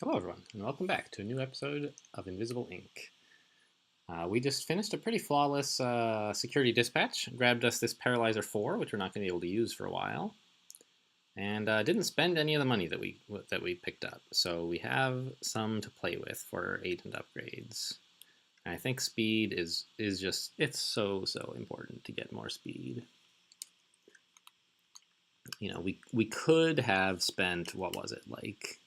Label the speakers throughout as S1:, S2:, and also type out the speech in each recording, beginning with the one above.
S1: Hello everyone, and welcome back to a new episode of Invisible Ink. We just finished a pretty flawless security dispatch, grabbed us this Paralyzer 4, which we're not going to be able to use for a while, and didn't spend any of the money that we picked up. So we have some to play with for agent upgrades. And I think speed is just, it's so important to get more speed. You know, we could have spent, what was it, like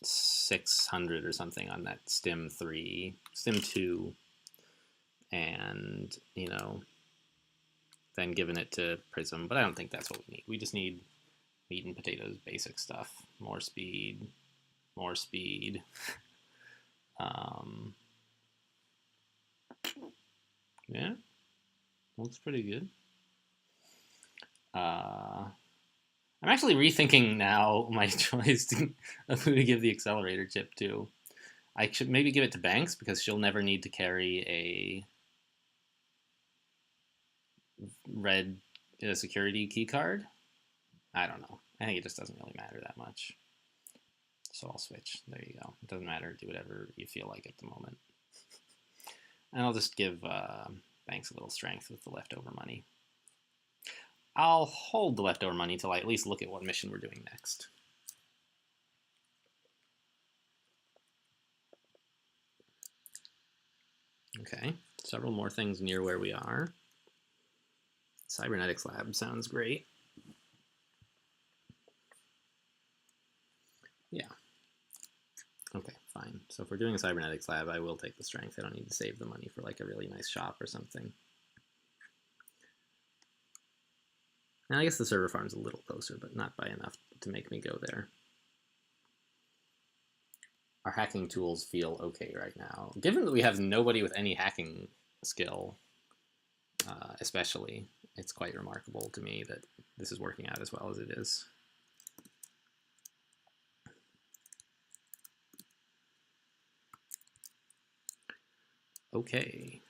S1: 600 or something on that Stim 3, Stim 2, and, you know, then given it to Prism, but I don't think that's what we need. We just need meat and potatoes, basic stuff. More speed, more speed. Yeah, looks pretty good. I'm actually rethinking now my choice of who to give the accelerator chip to. I should maybe give it to Banks because she'll never need to carry a red security key card. I don't know. I think it just doesn't really matter that much. So I'll switch. There you go. It doesn't matter. Do whatever you feel like at the moment. And I'll just give Banks a little strength with the leftover money. I'll hold the leftover money till I at least look at what mission we're doing next. Okay, several more things near where we are. Cybernetics Lab sounds great. Yeah. Okay, fine. So if we're doing a Cybernetics Lab, I will take the strength. I don't need to save the money for like a really nice shop or something. And I guess the server farm's a little closer, but not by enough to make me go there. Our hacking tools feel okay right now. Given that we have nobody with any hacking skill, especially, it's quite remarkable to me that this is working out as well as it is. Okay,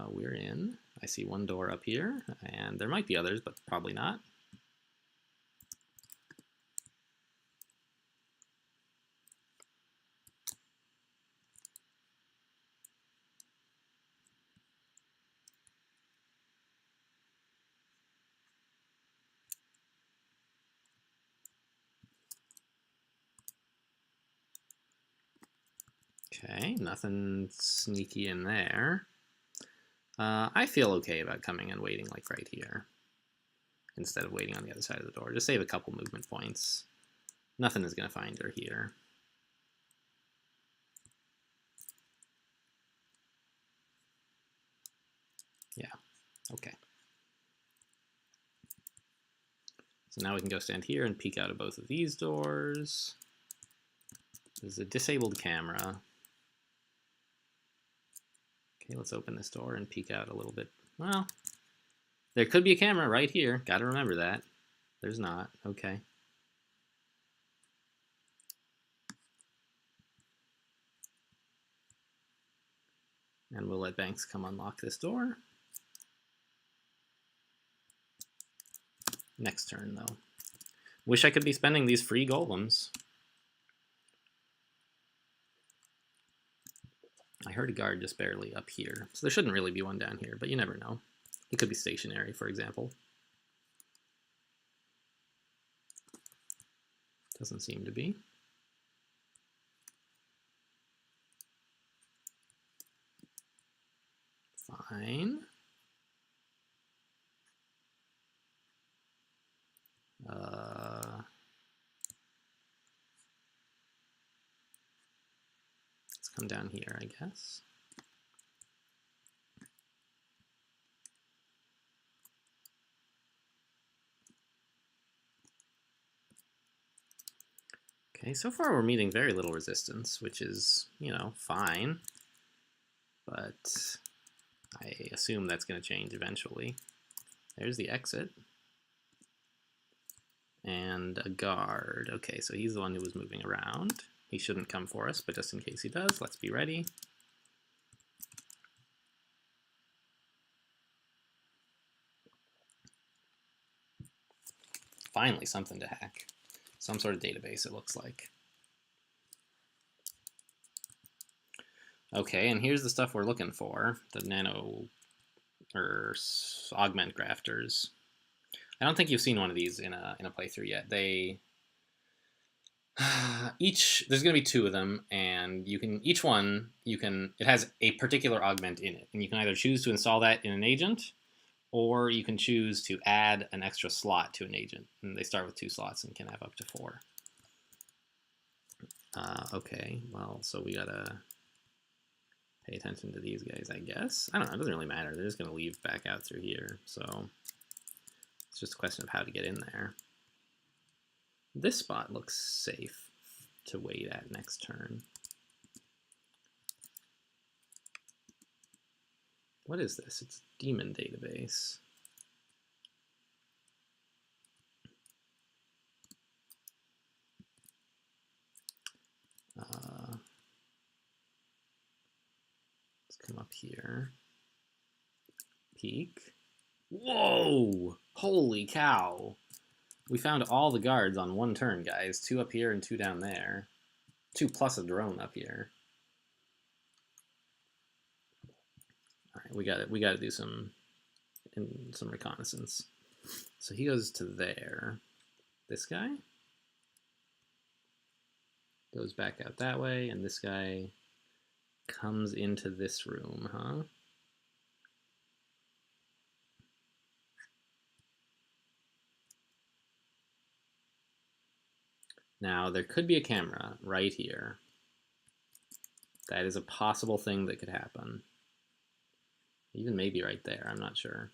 S1: we're in. I see one door up here, and there might be others, but probably not. Okay, nothing sneaky in there. I feel okay about coming and waiting like right here instead of waiting on the other side of the door. Just save a couple movement points. Nothing is going to find her here. Yeah, okay. So now we can go stand here and peek out of both of these doors. There's a disabled camera. Okay, let's open this door and peek out a little bit. Well, there could be a camera right here. Got to remember that. There's not. Okay. And we'll let Banks come unlock this door. Next turn, though. Wish I could be spending these free golems. I heard a guard just barely up here, so there shouldn't really be one down here, but you never know. He could be stationary, for example. Doesn't seem to be. Fine. Let's come down here, I guess. Okay, so far we're meeting very little resistance, which is, you know, fine. But I assume that's going to change eventually. There's the exit. And a guard. Okay, so he's the one who was moving around. He shouldn't come for us, but just in case he does, let's be ready. Finally, something to hack. Some sort of database, it looks like. Okay, and here's the stuff we're looking for, the nano or augment grafters. I don't think you've seen one of these in a playthrough yet. They there's going to be 2 of them, and each one it has a particular augment in it, and you can either choose to install that in an agent, or you can choose to add an extra slot to an agent, and they start with 2 slots and can have up to 4. Okay, well, so we gotta pay attention to these guys, I guess. I don't know, it doesn't really matter. They're just gonna leave back out through here, so it's just a question of how to get in there. This spot looks safe to wait at next turn. What is this? It's a daemon database. Let's come up here. Peek. Whoa! Holy cow! We found all the guards on 1 turn, guys. 2 up here and 2 down there. 2 plus a drone up here. All right, we got to do some reconnaissance. So he goes to there. This guy goes back out that way, and this guy comes into this room, huh? Now, there could be a camera right here. That is a possible thing that could happen. Even maybe right there, I'm not sure.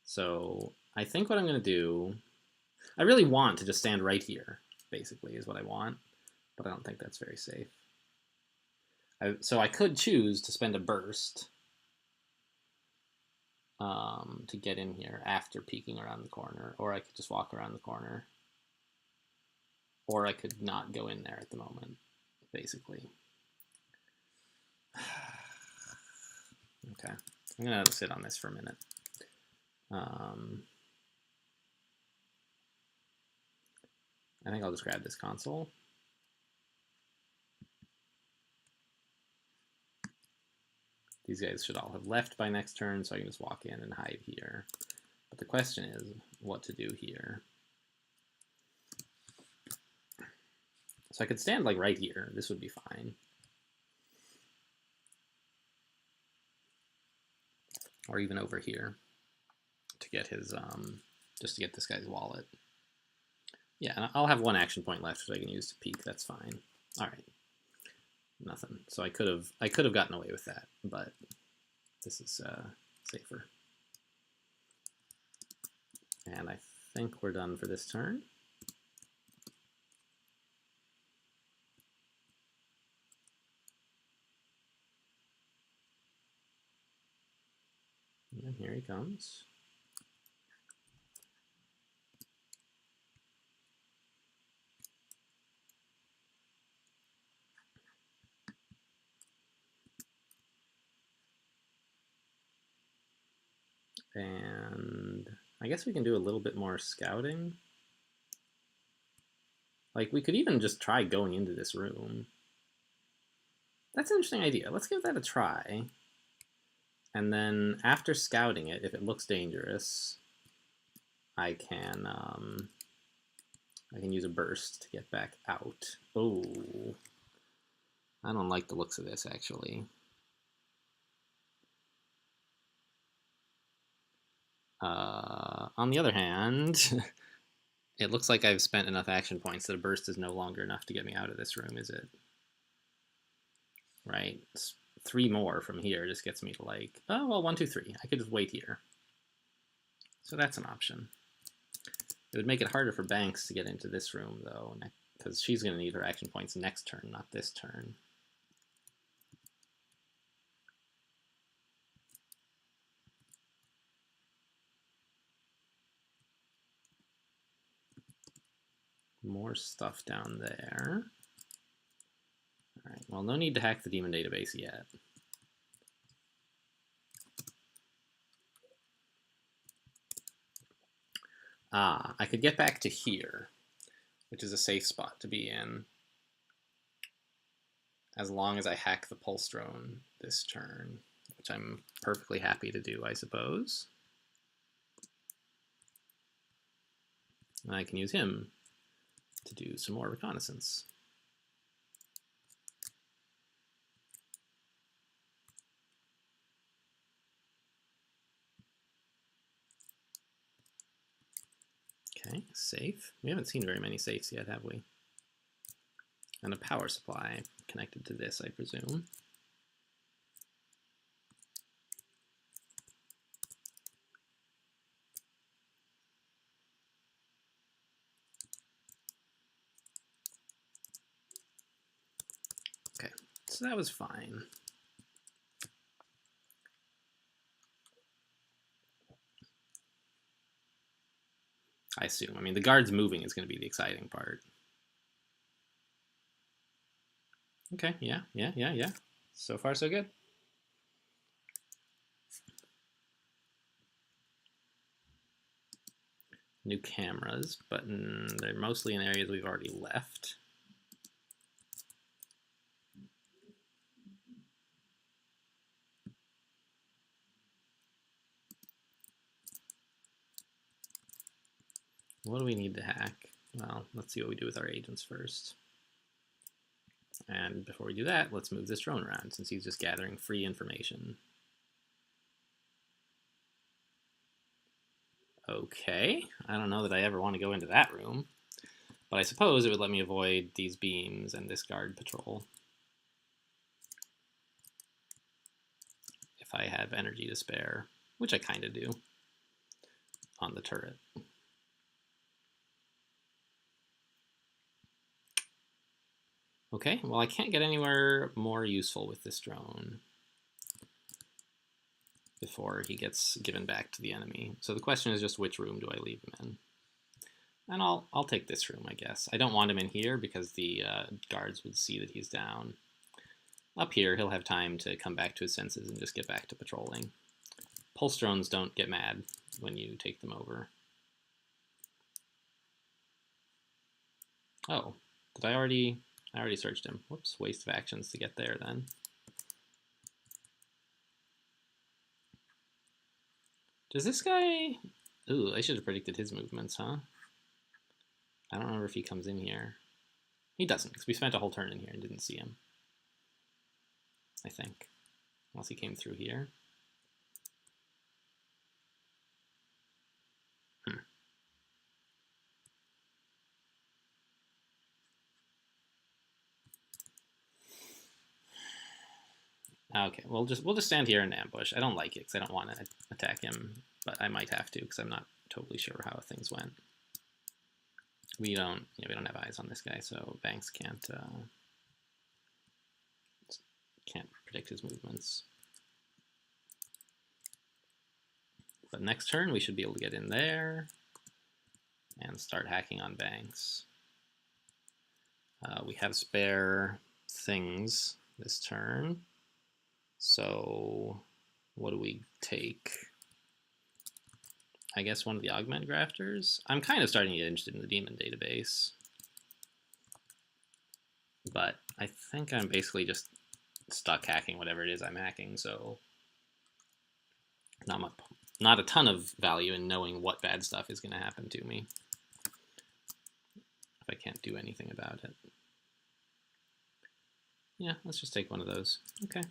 S1: So I think what I'm going to do, I really want to just stand right here, basically, is what I want. But I don't think that's very safe. So I could choose to spend a burst to get in here after peeking around the corner, or I could just walk around the corner. Or I could not go in there at the moment, basically. Okay, I'm gonna sit on this for a minute. I think I'll just grab this console. These guys should all have left by next turn, so I can just walk in and hide here. But the question is what to do here. So I could stand like right here. This would be fine. Or even over here to get his, just to get this guy's wallet. Yeah, and I'll have 1 action point left that I can use to peek. That's fine. All right, nothing. So I could have gotten away with that, but this is safer. And I think we're done for this turn. And here he comes. And I guess we can do a little bit more scouting. Like, we could even just try going into this room. That's an interesting idea. Let's give that a try. And then after scouting it, if it looks dangerous, I can use a burst to get back out. Oh, I don't like the looks of this, actually. On the other hand, it looks like I've spent enough action points that a burst is no longer enough to get me out of this room, is it? Right? 3 more from here just gets me to like, oh, well, 1, 2, 3. I could just wait here. So that's an option. It would make it harder for Banks to get into this room, though, because she's going to need her action points next turn, not this turn. More stuff down there. All right, well, no need to hack the daemon database yet. I could get back to here, which is a safe spot to be in. as long as I hack the pulse drone this turn, which I'm perfectly happy to do, I suppose. And I can use him to do some more reconnaissance. Okay, safe. We haven't seen very many safes yet, have we? And a power supply connected to this, I presume. Okay, so that was fine. I assume. I mean, the guards moving is going to be the exciting part. Okay, yeah. So far, so good. New cameras, but they're mostly in areas we've already left. What do we need to hack? Well, let's see what we do with our agents first. And before we do that, let's move this drone around since he's just gathering free information. Okay, I don't know that I ever want to go into that room, but I suppose it would let me avoid these beams and this guard patrol if I have energy to spare, which I kind of do on the turret. Okay, well, I can't get anywhere more useful with this drone before he gets given back to the enemy. So the question is just which room do I leave him in? And I'll take this room, I guess. I don't want him in here because the guards would see that he's down. Up here, he'll have time to come back to his senses and just get back to patrolling. Pulse drones don't get mad when you take them over. Oh, did I already searched him. Whoops, waste of actions to get there then. Does this guy... Ooh, I should have predicted his movements, huh? I don't remember if he comes in here. He doesn't, because we spent a whole turn in here and didn't see him. I think. Unless he came through here. Okay, we'll just stand here and ambush. I don't like it because I don't want to attack him, but I might have to because I'm not totally sure how things went. We don't have eyes on this guy, so Banks can't predict his movements. But next turn we should be able to get in there and start hacking on Banks. We have spare things this turn. So what do we take? I guess one of the augment grafters. I'm kind of starting to get interested in the demon database. But I think I'm basically just stuck hacking whatever it is I'm hacking, so not a ton of value in knowing what bad stuff is going to happen to me if I can't do anything about it. Yeah, let's just take one of those. Okay.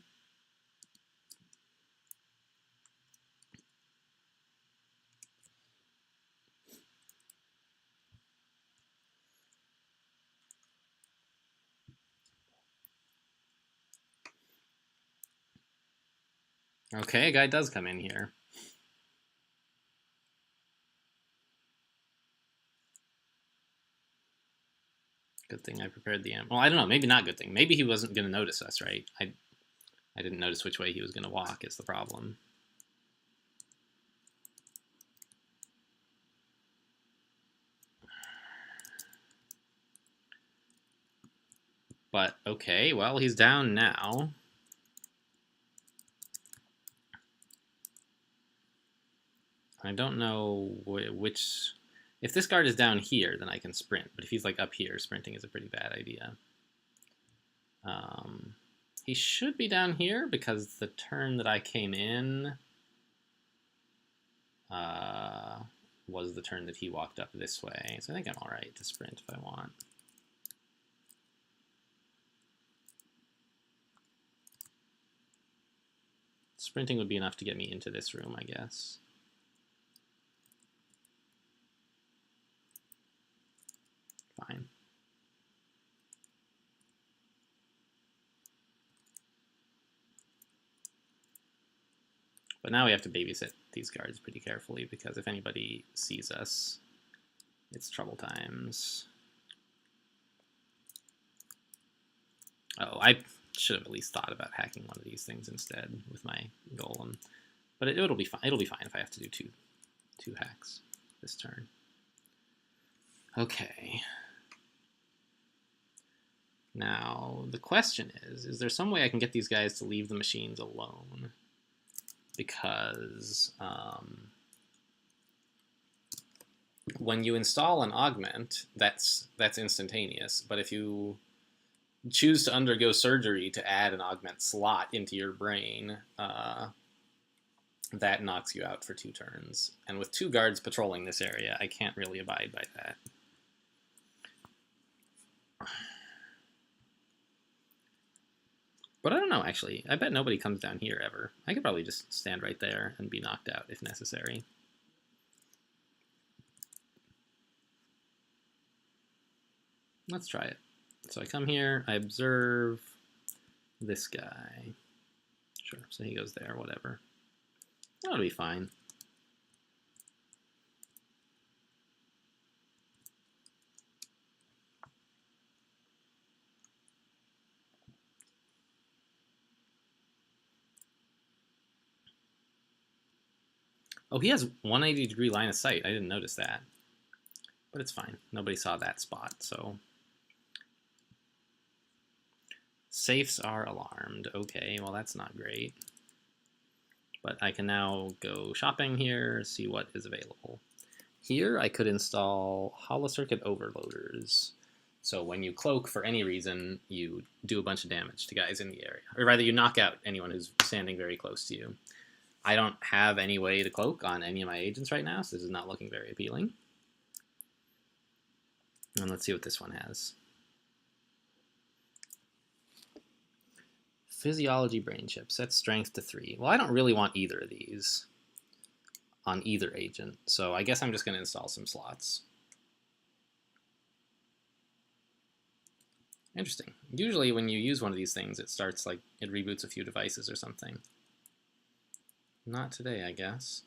S1: Okay, a guy does come in here. Good thing I prepared the ammo. Well, I don't know. Maybe not good thing. Maybe he wasn't going to notice us, right? I didn't notice which way he was going to walk is the problem. But, okay, well, he's down now. I don't know which... If this guard is down here, then I can sprint. But if he's, like, up here, sprinting is a pretty bad idea. He should be down here because the turn that I came in was the turn that he walked up this way. So I think I'm all right to sprint if I want. Sprinting would be enough to get me into this room, I guess. Fine. But now we have to babysit these guards pretty carefully because if anybody sees us, it's trouble times. Oh, I should have at least thought about hacking one of these things instead with my golem. But it'll be fine. It'll be fine if I have to do two hacks this turn. Okay. Now, the question is there some way I can get these guys to leave the machines alone? Because when you install an augment, that's instantaneous. But if you choose to undergo surgery to add an augment slot into your brain, that knocks you out for 2 turns. And with 2 guards patrolling this area, I can't really abide by that. But I don't know, actually. I bet nobody comes down here ever. I could probably just stand right there and be knocked out if necessary. Let's try it. So I come here, I observe this guy. Sure, so he goes there, whatever. That'll be fine. Oh, he has 180-degree line of sight. I didn't notice that. But it's fine. Nobody saw that spot, so... Safes are alarmed. Okay, well that's not great. But I can now go shopping here, see what is available. Here I could install hollow circuit overloaders. So when you cloak for any reason, you do a bunch of damage to guys in the area. Or rather, you knock out anyone who's standing very close to you. I don't have any way to cloak on any of my agents right now, so this is not looking very appealing. And let's see what this one has. Physiology brain chip, set strength to 3. Well, I don't really want either of these on either agent, so I guess I'm just going to install some slots. Interesting. Usually when you use one of these things, it starts like, it reboots a few devices or something. Not today, I guess.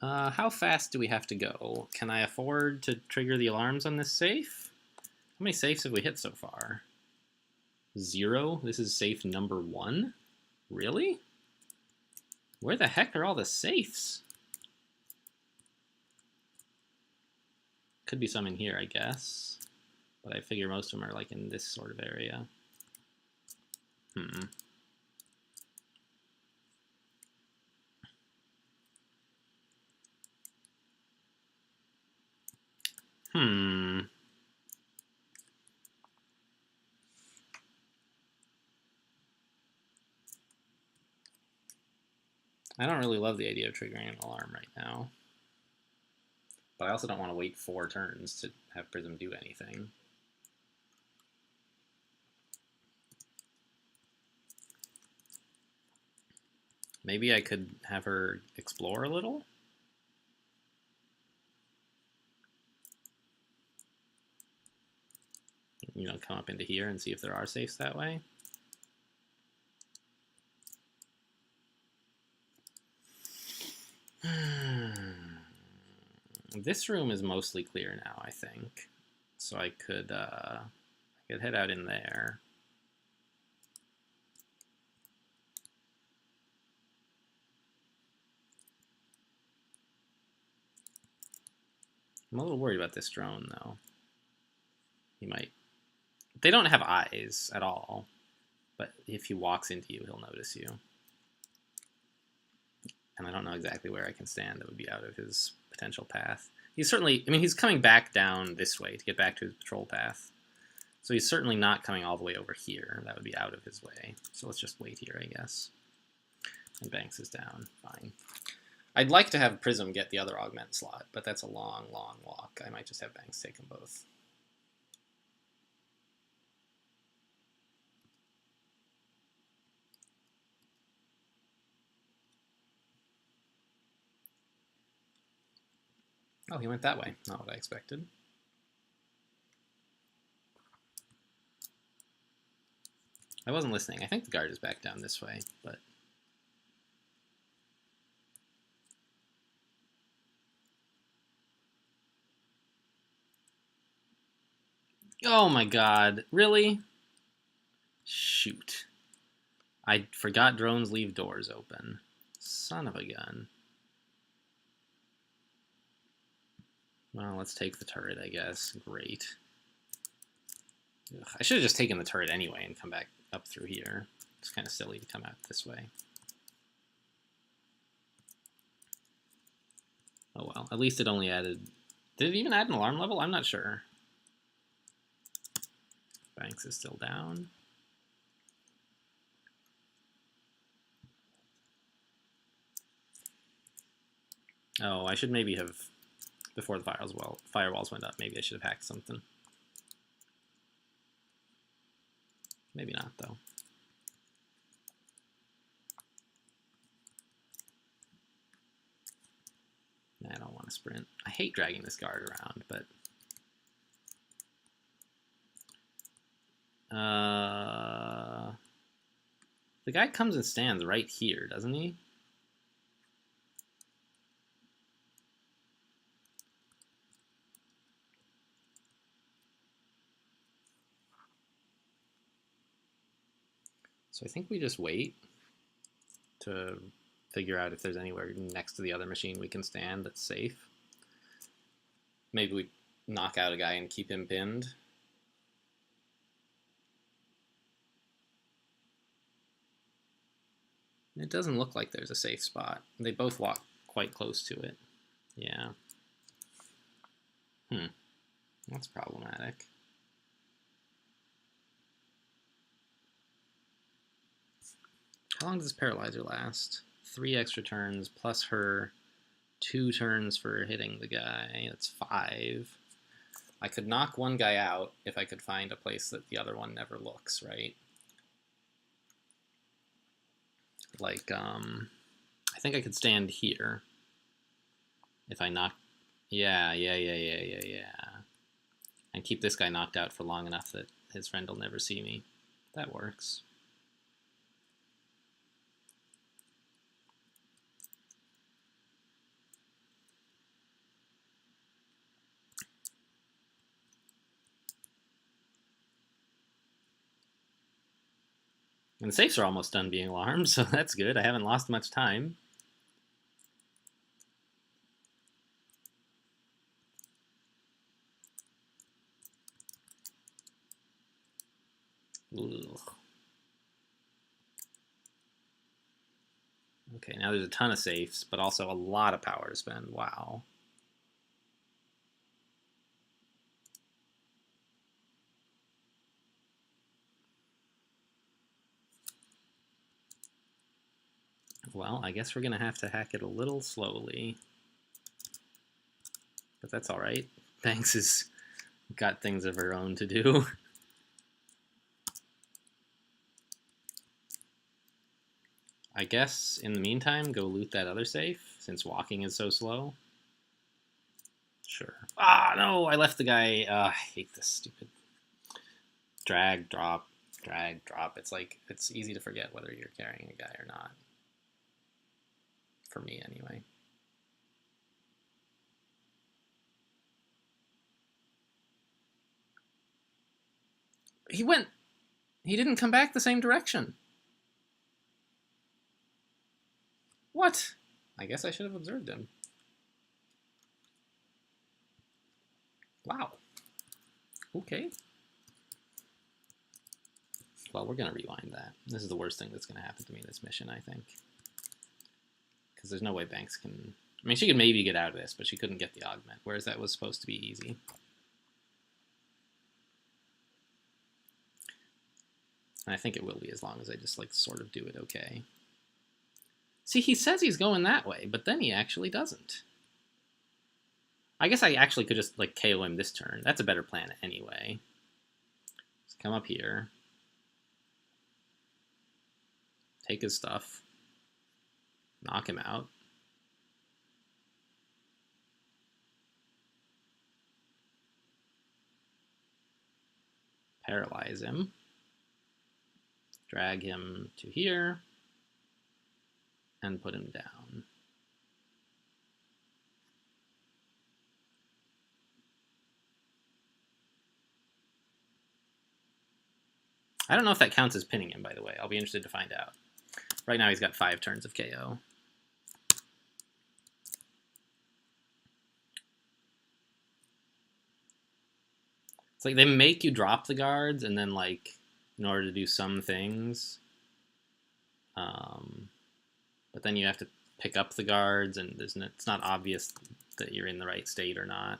S1: How fast do we have to go? Can I afford to trigger the alarms on this safe? How many safes have we hit so far? 0? This is safe number 1? Really? Where the heck are all the safes? Could be some in here, I guess. But I figure most of them are like in this sort of area. I don't really love the idea of triggering an alarm right now. But I also don't want to wait 4 turns to have Prism do anything. Maybe I could have her explore a little? You know, come up into here and see if there are safes that way. This room is mostly clear now, I think. So I could head out in there. I'm a little worried about this drone, though. He might... They don't have eyes at all, but if he walks into you, he'll notice you. And I don't know exactly where I can stand that would be out of his potential path. He's certainly... I mean, he's coming back down this way to get back to his patrol path. So he's certainly not coming all the way over here. That would be out of his way. So let's just wait here, I guess. And Banks is down. Fine. I'd like to have Prism get the other augment slot, but that's a long, long walk. I might just have Banks take them both. Oh, he went that way. Not what I expected. I wasn't listening. I think the guard is back down this way, but... Oh my god. Really? Shoot. I forgot drones leave doors open. Son of a gun. Well, let's take the turret, I guess. Great. Ugh, I should have just taken the turret anyway and come back up through here. It's kind of silly to come out this way. Oh well, at least it only added... Did it even add an alarm level? I'm not sure. Banks is still down. Oh, I should maybe have... Before the firewalls went up, maybe I should have hacked something. Maybe not, though. I don't want to sprint. I hate dragging this guard around, but... The guy comes and stands right here, doesn't he? So I think we just wait to figure out if there's anywhere next to the other machine we can stand that's safe. Maybe we knock out a guy and keep him pinned. It doesn't look like there's a safe spot. They both walk quite close to it. Yeah. That's problematic. How long does this paralyzer last? 3 extra turns plus her 2 turns for hitting the guy. That's 5. I could knock one guy out if I could find a place that the other one never looks, right? Like, I think I could stand here if I knock... Yeah. And keep this guy knocked out for long enough that his friend will never see me. That works. And the safes are almost done being alarmed, so that's good. I haven't lost much time. Ugh. Okay, now there's a ton of safes, but also a lot of power to spend. Wow. Well, I guess we're going to have to hack it a little slowly. But that's all right. Banks has got things of her own to do. I guess, in the meantime, go loot that other safe, since walking is so slow. Sure. Ah, no, I left the guy. I hate this stupid drag, drop, drag, drop. It's like, it's easy to forget whether you're carrying a guy or not. For me, anyway. He didn't come back the same direction. What? I guess I should have observed him. Wow. Okay. Well, we're going to rewind that. This is the worst thing that's going to happen to me in this mission, I think. Because there's no way Banks can... I mean, she could maybe get out of this, but she couldn't get the augment, whereas that was supposed to be easy. And I think it will be as long as I just like sort of do it okay. See, he says he's going that way, but then he actually doesn't. I guess I actually could just like KO him this turn. That's a better plan anyway. Let's come up here. Take his stuff. Knock him out. Paralyze him. Drag him to here. And put him down. I don't know if that counts as pinning him, by the way. I'll be interested to find out. Right now he's got 5 turns of KO. It's like they make you drop the guards and then like in order to do some things. But then you have to pick up the guards and it's not obvious that you're in the right state or not.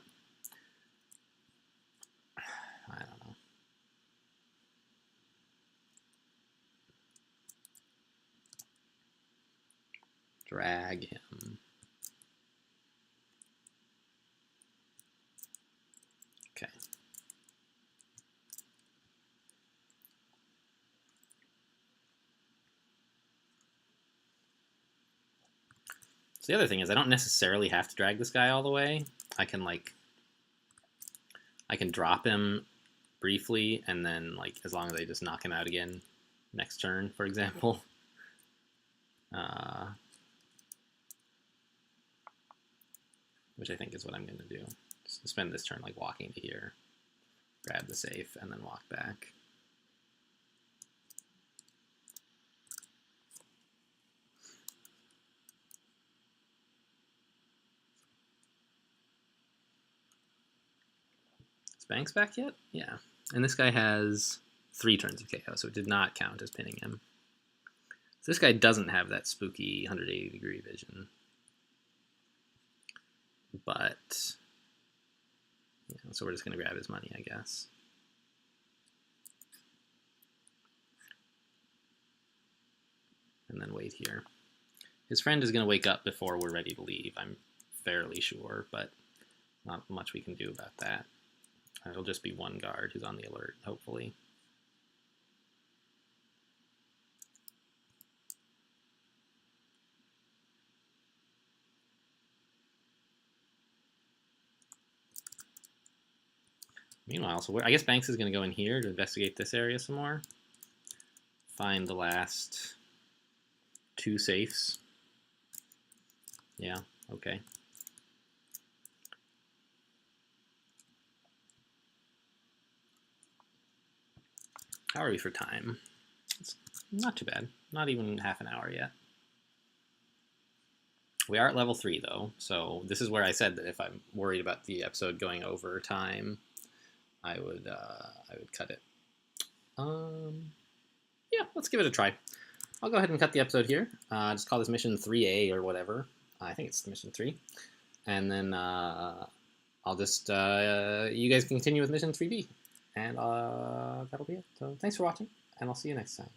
S1: I don't know. Drag him. Okay. So the other thing is I don't necessarily have to drag this guy all the way. I can drop him briefly and then like as long as I just knock him out again next turn, for example. Which I think is what I'm going to do. Just spend this turn like walking to here, grab the safe, and then walk back. Is Banks back yet? Yeah. And this guy has 3 turns of KO, so it did not count as pinning him. So this guy doesn't have that spooky 180-degree vision. But, you know, so we're just going to grab his money, I guess. And then wait here. His friend is going to wake up before we're ready to leave, I'm fairly sure, but not much we can do about that. It'll just be one guard who's on the alert, hopefully. Meanwhile, so I guess Banks is going to go in here to investigate this area some more. Find the last 2 safes. Yeah, okay. How are we for time? It's not too bad. Not even half an hour yet. We are at level 3 though, so this is where I said that if I'm worried about the episode going over time, I would cut it. Yeah, let's give it a try. I'll go ahead and cut the episode here. Just call this mission 3A or whatever. I think it's mission 3. And then I'll just, you guys continue with mission 3B. And that'll be it. So thanks for watching, and I'll see you next time.